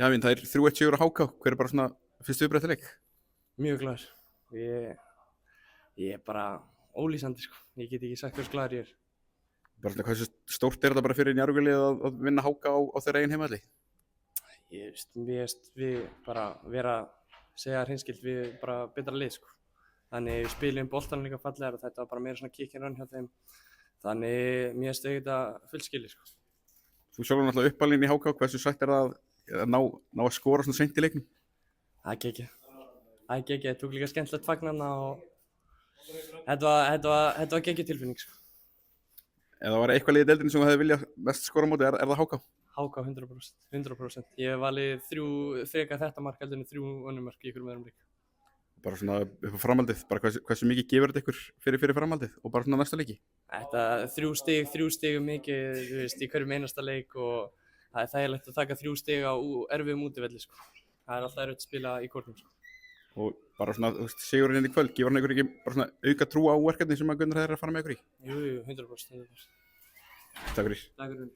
Javín, það er 3-1 sigur á HK. Hver er bara svona fyrstu viðbrögð til leik? Mjög glaður. Ég er bara ólýsandi sko. Ég get ekki sagt hversu glaður ég er. Bara svona hversu stórt er þetta bara fyrir Njarðvíkurliðið að vinna HK á þeirra eigin heimavelli? Mér finnst við bara vera, segja hreinskilt, við bara betra lið sko. Þannig við spilum boltanum líka fallegar og þetta var bara meira svona kick and run hjá þeim. Þannig mér finnst þetta fullskilið sko. Þú sjálfur náttúrulega uppalinn í HK, hversu sætt er það að ná að skora svona seint í leiknum? Það er geggjað. Það tók líka skemmtilegt fagnanna og þetta var geggjað tilfinning sko. Ef það var eitthvað liðið í deildinni sem þú hefði viljað mest skora á móti, er það HK? HK 100%. Ég hef valið frekar þetta mark heldur en 3 önnur mörk í ykkur öðrum leik. Bara svona upp á framhaldið, bara hversu mikið gefur þetta ykkur fyrir framhaldið og bara svona næsta leiki? Þetta 3 stig mikið, þú veist, í hverjum einasta leik og það er þægilegt að taka 3 stig á erfiðum útivelli sko. Það er alltaf erfitt að spila í kortum sko. Og bara svona, þú veist, sigurinn í kvöld, gefur hann ykkur ekki bara svona auka trú á verkefni sem að Gunnar er að fara með ykkur í? Jú, 100%. Takk fyrir. Takk fyrir.